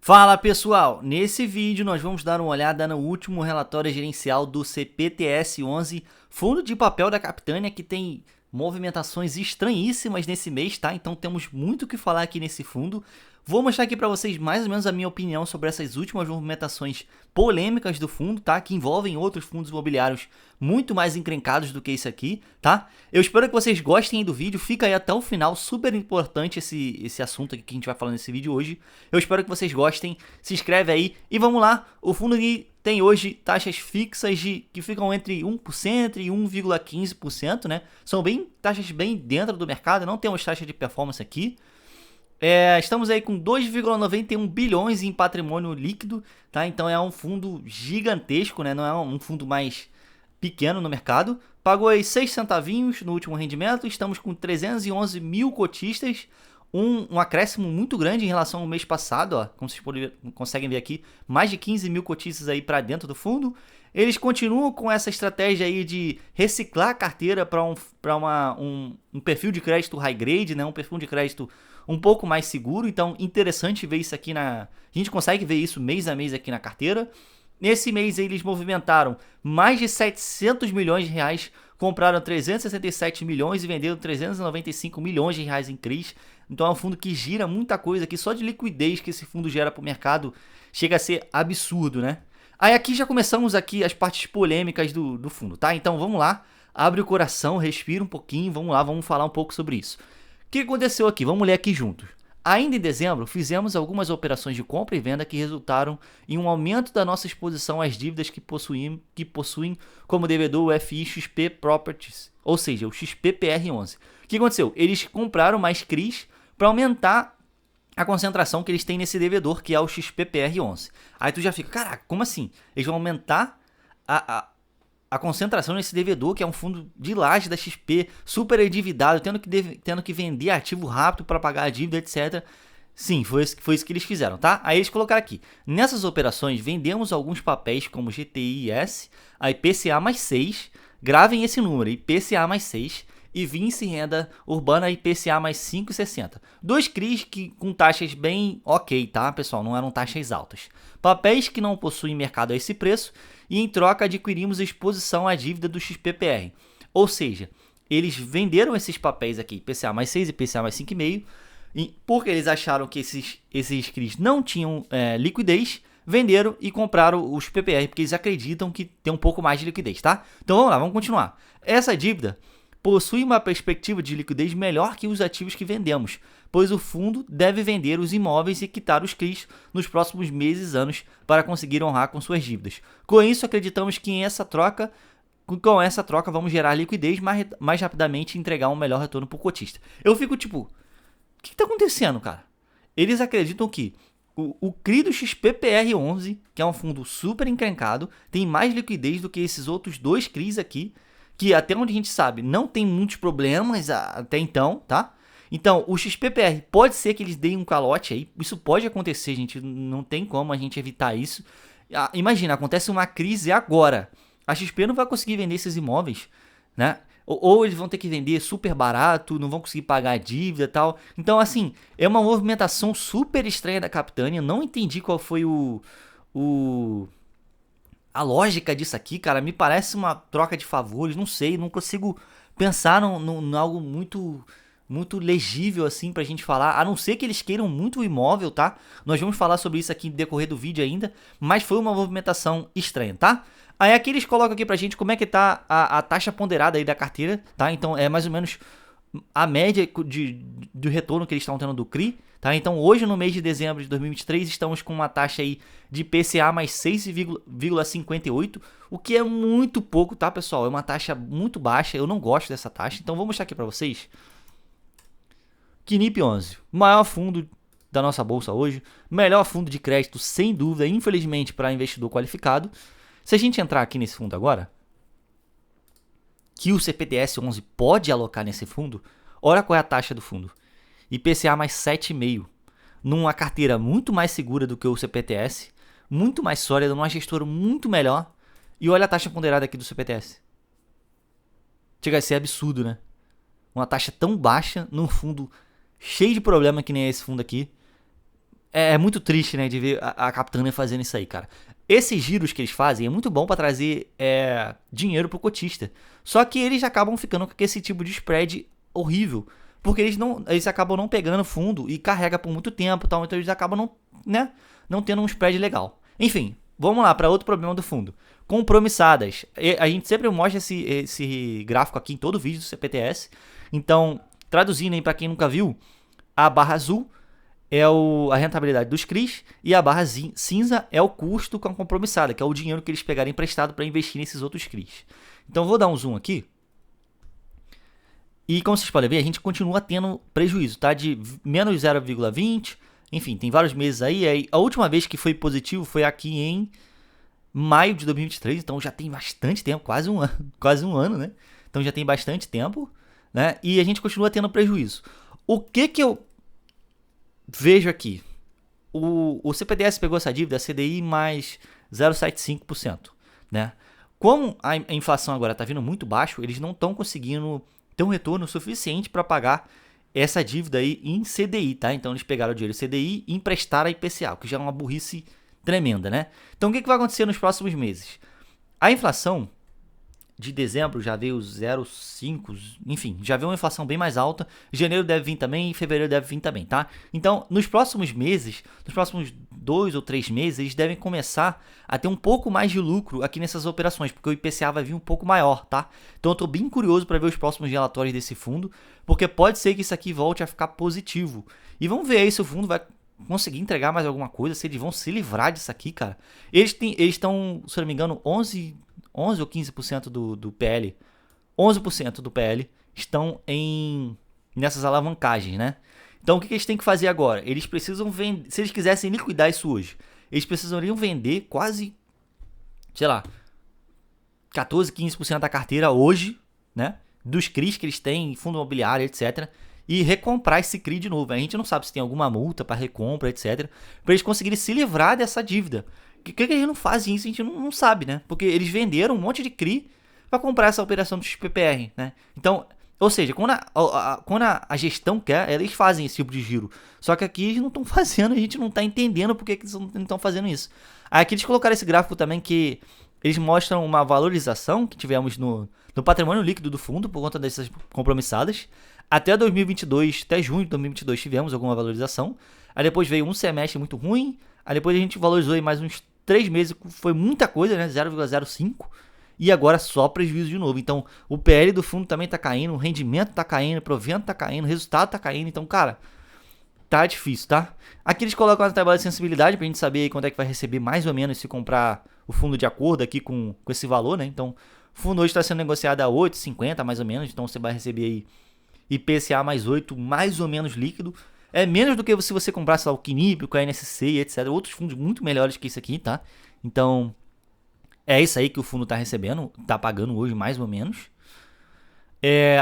Fala pessoal, nesse vídeo nós vamos dar uma olhada no último relatório gerencial do CPTS11, fundo de papel da Capitânia, que tem movimentações estranhíssimas nesse mês, tá? Então temos muito o que falar aqui nesse fundo. Vou mostrar aqui para vocês mais ou menos a minha opinião sobre essas últimas movimentações polêmicas do fundo, tá? Que envolvem outros fundos imobiliários muito mais encrencados do que esse aqui, tá? Eu espero que vocês gostem do vídeo, fica aí até o final, super importante esse assunto aqui que a gente vai falar nesse vídeo hoje. Eu espero que vocês gostem, se inscreve aí e vamos lá. O fundo aqui tem hoje taxas fixas que ficam entre 1% e 1,15%, né? São taxas bem dentro do mercado, não temos taxa de performance aqui. Estamos aí com 2,91 bilhões em patrimônio líquido, tá? Então é um fundo gigantesco, né? Não é um fundo mais pequeno no mercado. Pagou aí 6 centavinhos no último rendimento. Estamos com 311 mil cotistas, um acréscimo muito grande em relação ao mês passado, ó, como vocês conseguem ver aqui, mais de 15 mil cotistas aí para dentro do fundo. Eles continuam com essa estratégia aí de reciclar a carteira para um perfil de crédito high grade, né? Um perfil de crédito um pouco mais seguro. Então, interessante ver isso aqui a gente consegue ver isso mês a mês aqui na carteira. Nesse mês eles movimentaram mais de 700 milhões de reais, compraram 367 milhões e venderam 395 milhões de reais em CRIs. Então é um fundo que gira muita coisa aqui, só de liquidez que esse fundo gera para o mercado chega a ser absurdo, né? Aí aqui já começamos aqui as partes polêmicas do fundo, tá? Então vamos lá, abre o coração, respira um pouquinho, vamos lá, vamos falar um pouco sobre isso. O que aconteceu aqui? Vamos ler aqui juntos. Ainda em dezembro, fizemos algumas operações de compra e venda que resultaram em um aumento da nossa exposição às dívidas que possuem como devedor o FIXP Properties, ou seja, o XPPR11. O que aconteceu? Eles compraram mais CRIs para aumentar a concentração que eles têm nesse devedor, que é o XPPR11. Aí tu já fica, caraca, como assim? Eles vão aumentar a concentração nesse devedor, que é um fundo de laje da XP, super endividado, tendo que vender ativo rápido para pagar a dívida, etc. Sim, foi isso que eles fizeram, tá? Aí eles colocaram aqui, nessas operações vendemos alguns papéis como GTIS, a IPCA mais 6, gravem esse número, IPCA mais 6, e Vinci Renda Urbana IPCA mais 5,60. Dois CRIs com taxas bem ok, tá, pessoal? Não eram taxas altas. Papéis que não possuem mercado a esse preço e em troca adquirimos exposição à dívida do XPPR. Ou seja, eles venderam esses papéis aqui, IPCA mais 6 e IPCA mais 5,5, porque eles acharam que esses CRIs não tinham liquidez, venderam e compraram os PPR, porque eles acreditam que tem um pouco mais de liquidez, tá? Então vamos lá, vamos continuar. Essa dívida possui uma perspectiva de liquidez melhor que os ativos que vendemos, pois o fundo deve vender os imóveis e quitar os CRIs nos próximos meses e anos para conseguir honrar com suas dívidas. Com isso, acreditamos que com essa troca vamos gerar liquidez mais rapidamente e entregar um melhor retorno para o cotista. Eu fico tipo, o que está acontecendo, cara? Eles acreditam que o CRI do XPPR11, que é um fundo super encrencado, tem mais liquidez do que esses outros dois CRIs aqui, que até onde a gente sabe não tem muitos problemas até então, tá? Então, o XPPR pode ser que eles deem um calote aí, isso pode acontecer, gente, não tem como a gente evitar isso. Imagina, acontece uma crise agora, a XP não vai conseguir vender esses imóveis, né? Ou eles vão ter que vender super barato, não vão conseguir pagar a dívida e tal. Então, assim, é uma movimentação super estranha da Capitânia, não entendi qual foi a lógica disso aqui, cara. Me parece uma troca de favores, não sei, não consigo pensar em algo muito legível assim pra gente falar, a não ser que eles queiram muito o imóvel, tá? Nós vamos falar sobre isso aqui no decorrer do vídeo ainda, mas foi uma movimentação estranha, tá? Aí aqui eles colocam aqui pra gente como é que tá a taxa ponderada aí da carteira, tá? Então é mais ou menos a média do retorno que eles estão tendo do CRI, tá? Então hoje no mês de dezembro de 2023 estamos com uma taxa aí de PCA mais 6,58, o que é muito pouco, tá, pessoal? É uma taxa muito baixa, eu não gosto dessa taxa, então vou mostrar aqui para vocês. KNIP11, maior fundo da nossa bolsa hoje, melhor fundo de crédito sem dúvida, infelizmente para investidor qualificado. Se a gente entrar aqui nesse fundo agora, que o CPTS11 pode alocar nesse fundo, olha qual é a taxa do fundo. IPCA mais 7,5, numa carteira muito mais segura do que o CPTS, muito mais sólida, numa gestora muito melhor, e olha a taxa ponderada aqui do CPTS. Chega a ser absurdo, né? Uma taxa tão baixa num fundo cheio de problema que nem esse fundo aqui. é muito triste, né, de ver a Capitânia fazendo isso aí, cara. Esses giros que eles fazem é muito bom pra trazer dinheiro pro cotista. Só que eles acabam ficando com esse tipo de spread horrível. Porque eles acabam não pegando fundo e carrega por muito tempo, tal, então eles acabam não tendo um spread legal. Enfim, vamos lá para outro problema do fundo. Compromissadas. A gente sempre mostra esse gráfico aqui em todo vídeo do CPTS. Então, traduzindo aí para quem nunca viu, a barra azul é a rentabilidade dos CRIs e a barra cinza é o custo com a compromissada, que é o dinheiro que eles pegaram emprestado para investir nesses outros CRIs. Então, vou dar um zoom aqui. E como vocês podem ver, a gente continua tendo prejuízo, tá? De menos 0,20, enfim, tem vários meses aí. A última vez que foi positivo foi aqui em maio de 2023, então já tem bastante tempo, quase um ano, né? Então já tem bastante tempo, né? E a gente continua tendo prejuízo. O que eu vejo aqui? O CPTS pegou essa dívida, CDI mais 0,75%, né? Como a inflação agora está vindo muito baixo, eles não estão conseguindo ter um retorno suficiente para pagar essa dívida aí em CDI, tá? Então eles pegaram o dinheiro CDI e emprestaram a IPCA, o que já é uma burrice tremenda, né? Então o que vai acontecer nos próximos meses? A inflação de dezembro já veio 0,5, enfim, já veio uma inflação bem mais alta. Janeiro deve vir também e fevereiro deve vir também, tá? Então, nos próximos meses, nos próximos 2 ou 3 meses, eles devem começar a ter um pouco mais de lucro aqui nessas operações, porque o IPCA vai vir um pouco maior, tá? Então, eu tô bem curioso para ver os próximos relatórios desse fundo, porque pode ser que isso aqui volte a ficar positivo. E vamos ver aí se o fundo vai conseguir entregar mais alguma coisa, se eles vão se livrar disso aqui, cara. Eles estão, se eu não me engano, 11 ou 15% do PL, 11% do PL estão nessas alavancagens, né? Então o que eles têm que fazer agora? Eles precisam vender, se eles quisessem liquidar isso hoje, eles precisariam vender quase, sei lá, 14, 15% da carteira hoje, né? Dos CRIs que eles têm, fundo imobiliário, etc. E recomprar esse CRI de novo. A gente não sabe se tem alguma multa para recompra, etc. Para eles conseguirem se livrar dessa dívida. Por que eles não fazem isso? A gente não sabe, né? Porque eles venderam um monte de CRI para comprar essa operação do XPPR, né? Então, ou seja, quando a gestão quer, eles fazem esse tipo de giro. Só que aqui eles não estão fazendo, a gente não está entendendo por que eles não estão fazendo isso. Aí aqui eles colocaram esse gráfico também que eles mostram uma valorização que tivemos no patrimônio líquido do fundo por conta dessas compromissadas. Até 2022, até junho de 2022 tivemos alguma valorização. Aí depois veio um semestre muito ruim. Aí depois a gente valorizou em mais uns 3 meses, foi muita coisa, né? 0,05. E agora só prejuízo de novo. Então o PL do fundo também tá caindo, o rendimento tá caindo, o provento tá caindo, o resultado tá caindo. Então, cara, tá difícil, tá? Aqui eles colocam a tabela de sensibilidade pra gente saber quanto é que vai receber mais ou menos se comprar o fundo de acordo aqui com esse valor, né? Então o fundo hoje está sendo negociado a 8,50 mais ou menos. Então você vai receber aí IPCA mais 8, mais ou menos líquido. É menos do que se você comprasse lá o Kinip, o KNSC, etc. Outros fundos muito melhores que isso aqui, tá? Então, é isso aí que o fundo tá recebendo, tá pagando hoje mais ou menos.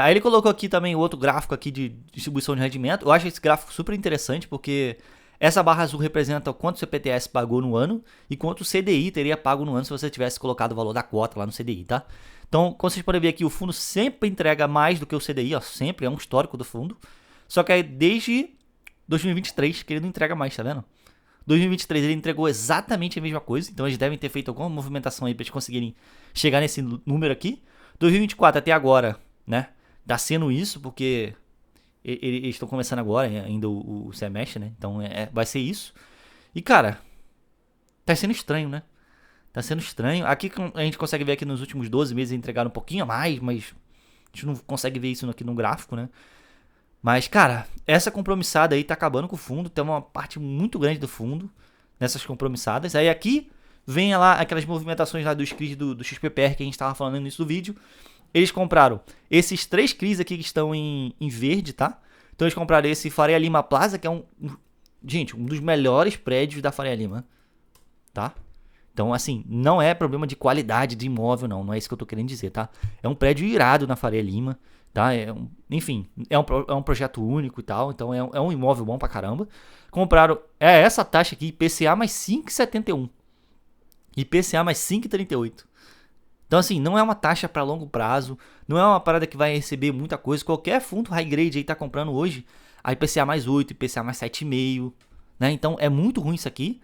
Aí ele colocou aqui também outro gráfico aqui de distribuição de rendimento. Eu acho esse gráfico super interessante, porque essa barra azul representa o quanto o CPTS pagou no ano e quanto o CDI teria pago no ano se você tivesse colocado o valor da cota lá no CDI, tá? Então, como vocês podem ver aqui, o fundo sempre entrega mais do que o CDI, ó, sempre, é um histórico do fundo. Só que aí desde 2023 que ele não entrega mais, tá vendo? 2023 ele entregou exatamente a mesma coisa, então eles devem ter feito alguma movimentação aí para eles conseguirem chegar nesse número aqui. 2024 até agora, né? Tá sendo isso, porque eles estão começando agora ainda o semestre, né? Então vai ser isso. E cara, tá sendo estranho, né? Tá sendo estranho. Aqui a gente consegue ver aqui nos últimos 12 meses entregaram um pouquinho a mais, mas a gente não consegue ver isso aqui no gráfico, né? Mas, cara, essa compromissada aí tá acabando com o fundo. Tem uma parte muito grande do fundo nessas compromissadas. Aí aqui vem lá aquelas movimentações lá dos CRIs do XPPR que a gente tava falando no início do vídeo. Eles compraram esses 3 CRIs aqui que estão em verde, tá? Então eles compraram esse Faria Lima Plaza, que é gente, um dos melhores prédios da Faria Lima, tá? Então, assim, não é problema de qualidade de imóvel, não é isso que eu tô querendo dizer, tá? É um prédio irado na Faria Lima, tá? Enfim, é um projeto único e tal, então é um imóvel bom pra caramba. Compraram, essa taxa aqui, IPCA mais 5,71. IPCA mais 5,38. Então, assim, não é uma taxa para longo prazo, não é uma parada que vai receber muita coisa. Qualquer fundo high grade aí tá comprando hoje, a IPCA mais 8, IPCA mais 7,5, né? Então é muito ruim isso aqui.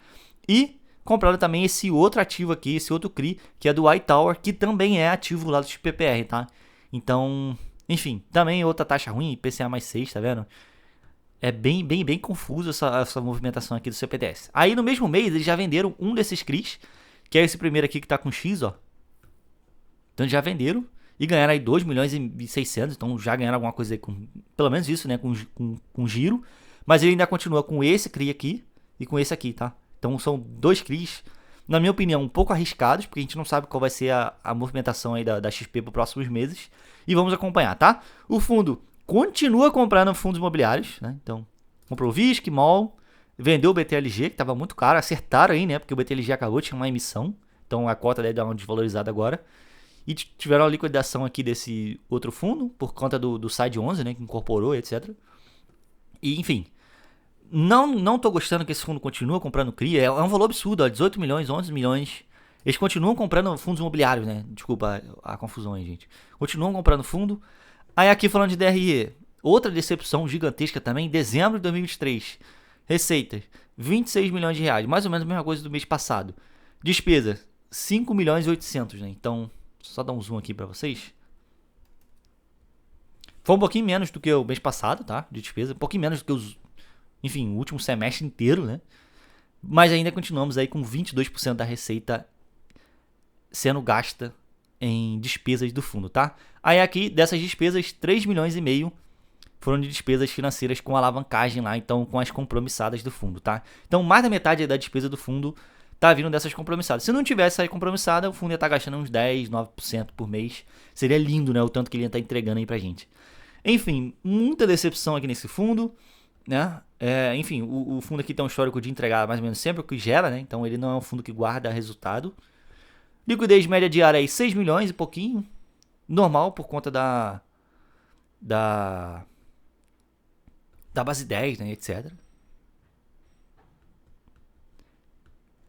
E compraram também esse outro ativo aqui, esse outro CRI, que é do Hightower, que também é ativo lá do XPPR, tá? Então, enfim, também outra taxa ruim, IPCA mais 6, tá vendo? É bem confuso essa movimentação aqui do CPTS. Aí no mesmo mês eles já venderam um desses CRIs, que é esse primeiro aqui que tá com X, ó. Então eles já venderam e ganharam aí 2 milhões e 600, então já ganharam alguma coisa aí com, pelo menos isso, né, com giro. Mas ele ainda continua com esse CRI aqui e com esse aqui, tá? Então são dois CRIs, na minha opinião, um pouco arriscados, porque a gente não sabe qual vai ser a movimentação aí da XP para os próximos meses. E vamos acompanhar, tá? O fundo continua comprando fundos imobiliários, né? Então, comprou o VISC, MOL, vendeu o BTLG, que estava muito caro, acertaram aí, né? Porque o BTLG acabou, tinha uma emissão, então a cota deve dar uma desvalorizada agora. E tiveram a liquidação aqui desse outro fundo, por conta do Side 11, né? Que incorporou, etc. E, enfim, não tô gostando que esse fundo continua comprando CRI, é um valor absurdo, ó, 18 milhões, 11 milhões. Eles continuam comprando fundos imobiliários, né? Desculpa a confusão aí, gente. Continuam comprando fundo. Aí aqui falando de DRE, outra decepção gigantesca também, dezembro de 2023. Receitas, 26 milhões de reais, mais ou menos a mesma coisa do mês passado. Despesa, 5 milhões e 800, né? Então, só dar um zoom aqui pra vocês. Foi um pouquinho menos do que o mês passado, tá? De despesa, um pouquinho menos do que o último semestre inteiro, né? Mas ainda continuamos aí com 22% da receita sendo gasta em despesas do fundo, tá? Aí aqui, dessas despesas, 3 milhões e meio foram de despesas financeiras com alavancagem lá, então com as compromissadas do fundo, tá? Então mais da metade da despesa do fundo tá vindo dessas compromissadas. Se não tivesse aí compromissada, o fundo ia estar gastando uns 10, 9% por mês. Seria lindo, né? O tanto que ele ia estar entregando aí pra gente. Enfim, muita decepção aqui nesse fundo, né? Enfim, o fundo aqui tem um histórico de entregar mais ou menos sempre o que gera, né? Então ele não é um fundo que guarda resultado. Liquidez média diária aí 6 milhões e pouquinho. Normal por conta da base 10, né, etc.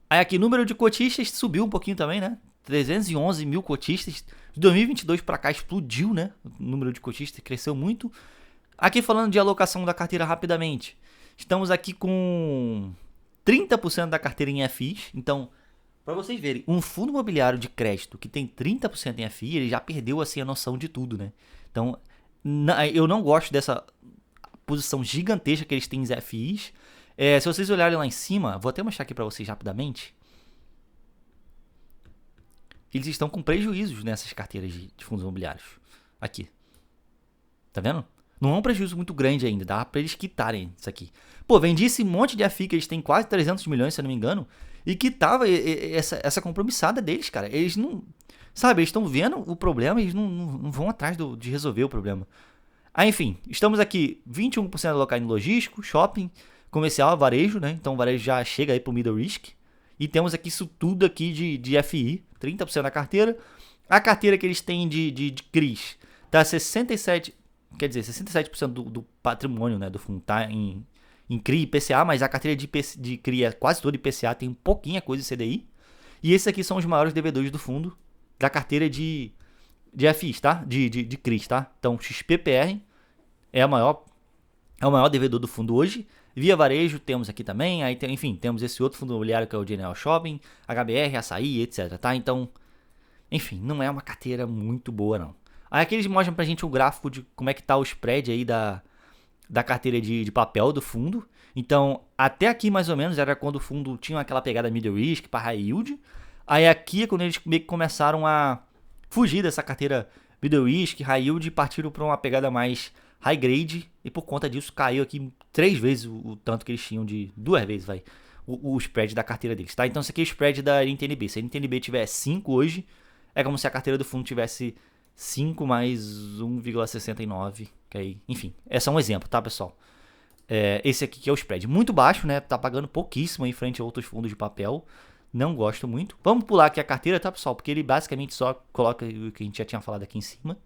Aí aqui, número de cotistas subiu um pouquinho também, né? 311 mil cotistas. De 2022 para cá explodiu, né? O número de cotistas cresceu muito. Aqui falando de alocação da carteira rapidamente. Estamos aqui com 30% da carteira em FIs. Então, para vocês verem, um fundo imobiliário de crédito que tem 30% em FI, ele já perdeu assim a noção de tudo, né? Então, eu não gosto dessa posição gigantesca que eles têm em FIs. Se vocês olharem lá em cima, vou até mostrar aqui para vocês rapidamente. Eles estão com prejuízos nessas carteiras de fundos imobiliários. Aqui. Tá vendo? Não é um prejuízo muito grande ainda, dá para eles quitarem isso aqui. Pô, vendi esse monte de FI que eles têm quase 300 milhões, se eu não me engano, e quitava essa compromissada deles, cara. Eles não... Sabe, eles estão vendo o problema e eles não vão atrás de resolver o problema. Aí, enfim, estamos aqui 21% alocado em logístico, shopping, comercial, varejo, né? Então o varejo já chega aí pro middle risk. E temos aqui isso tudo aqui de FI, 30% da carteira. A carteira que eles têm de CRIs tá 67%, quer dizer, 67% do patrimônio, né, do fundo tá em CRI e IPCA, mas a carteira de CRI é quase toda IPCA, tem pouquinha coisa de CDI. E esses aqui são os maiores devedores do fundo, da carteira de FIs, tá? De CRIs, tá? Então, XPPR é o maior devedor do fundo hoje. Via Varejo temos aqui também, aí enfim, temos esse outro fundo imobiliário que é o General Shopping, HBR, Açaí, etc, tá? Então, enfim, não é uma carteira muito boa, não. Aí aqui eles mostram pra gente um gráfico de como é que tá o spread aí da carteira de papel do fundo. Então, até aqui mais ou menos era quando o fundo tinha aquela pegada middle risk para high yield. Aí aqui é quando eles meio que começaram a fugir dessa carteira middle risk, high yield e partiram para uma pegada mais high grade. E por conta disso caiu aqui 3 vezes o tanto que eles tinham de... 2 vezes, vai. O spread da carteira deles, tá? Então esse aqui é o spread da NTNB. Se a NTNB tiver 5 hoje, é como se a carteira do fundo tivesse 5 mais 1,69. Okay? Enfim, esse é um exemplo, tá, pessoal? Esse aqui que é o spread. Muito baixo, né? Tá pagando pouquíssimo em frente a outros fundos de papel. Não gosto muito. Vamos pular aqui a carteira, tá, pessoal? Porque ele basicamente só coloca o que a gente já tinha falado aqui em cima.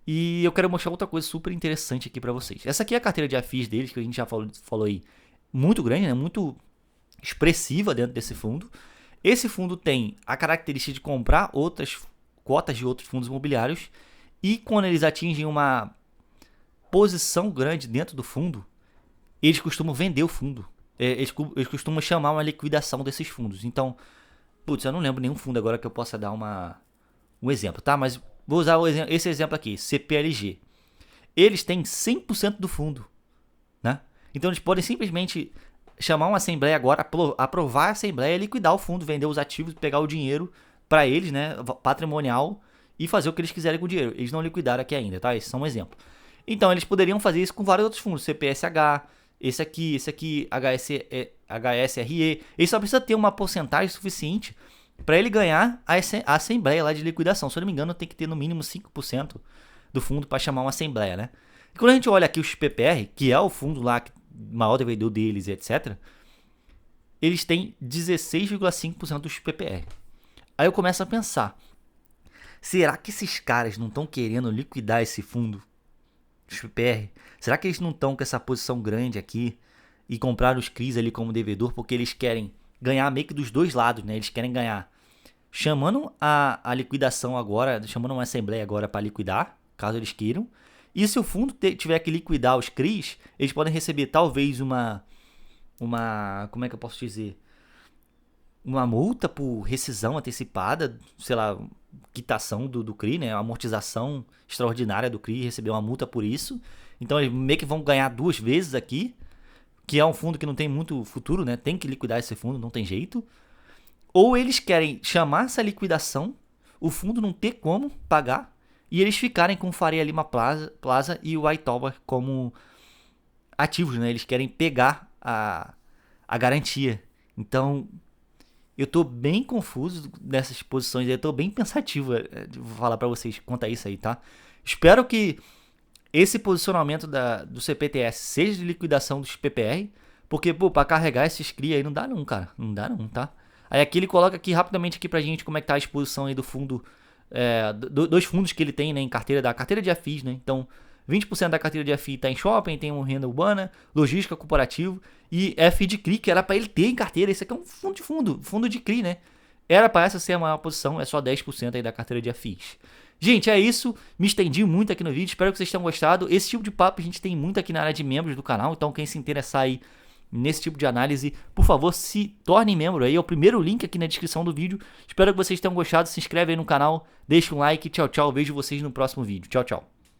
E eu quero mostrar outra coisa super interessante aqui pra vocês. Essa aqui é a carteira de FIs deles, que a gente já falou aí. Muito grande, né? Muito expressiva dentro desse fundo. Esse fundo tem a característica de comprar outras cotas de outros fundos imobiliários. E quando eles atingem uma posição grande dentro do fundo, eles costumam vender o fundo. Eles costumam chamar uma liquidação desses fundos. Então, putz, eu não lembro nenhum fundo agora que eu possa dar um exemplo, tá? Mas vou usar esse exemplo aqui, CPLG. Eles têm 100% do fundo, né? Então eles podem simplesmente chamar uma assembleia agora, aprovar a assembleia, liquidar o fundo, vender os ativos, pegar o dinheiro para eles, né, patrimonial, e fazer o que eles quiserem com o dinheiro. Eles não liquidaram aqui ainda, tá? Esse é um exemplo. Então eles poderiam fazer isso com vários outros fundos, CPSH, esse aqui, HSRE. Ele só precisa ter uma porcentagem suficiente para ele ganhar a assembleia lá de liquidação. Se eu não me engano, tem que ter no mínimo 5% do fundo para chamar uma assembleia, né? E quando a gente olha aqui os PPR, que é o fundo lá maior devedor deles, etc., eles têm 16,5% dos PPR. Aí eu começo a pensar, será que esses caras não estão querendo liquidar esse fundo, os PPR? Será que eles não estão com essa posição grande aqui e compraram os CRIs ali como devedor porque eles querem ganhar meio que dos dois lados, né? Eles querem ganhar chamando a liquidação agora, chamando uma assembleia agora para liquidar, caso eles queiram. E se o fundo tiver que liquidar os CRIs, eles podem receber talvez uma como é que eu posso dizer? Uma multa por rescisão antecipada, sei lá, quitação do CRI, né? A amortização extraordinária do CRI, receber uma multa por isso. Então eles meio que vão ganhar duas vezes aqui, que é um fundo que não tem muito futuro, né? Tem que liquidar esse fundo, não tem jeito. Ou eles querem chamar essa liquidação, o fundo não ter como pagar, e eles ficarem com o Faria Lima Plaza e o iTower como ativos, né? Eles querem pegar a garantia. Então, eu tô bem confuso nessas posições, eu tô bem pensativo vou falar para vocês quanto a isso aí, tá? Espero que esse posicionamento do CPTS seja de liquidação dos PPR, porque, pô, pra carregar esses CRI aí não dá não, cara. Não dá não, tá? Aí aqui ele coloca aqui rapidamente aqui pra gente como é que tá a exposição aí do fundo, dois fundos que ele tem, né, em carteira de FIIs, né? Então, 20% da carteira de FI tá em shopping, tem uma renda urbana, logística, corporativo e FI de CRI, que era para ele ter em carteira. Esse aqui é um fundo de CRI, né? Era para essa ser a maior posição, é só 10% aí da carteira de FIIs. Gente, é isso. Me estendi muito aqui no vídeo, espero que vocês tenham gostado. Esse tipo de papo a gente tem muito aqui na área de membros do canal, então quem se interessar aí nesse tipo de análise, por favor, se torne membro aí, é o primeiro link aqui na descrição do vídeo. Espero que vocês tenham gostado, se inscreve aí no canal, deixa um like, tchau, tchau, vejo vocês no próximo vídeo. Tchau, tchau.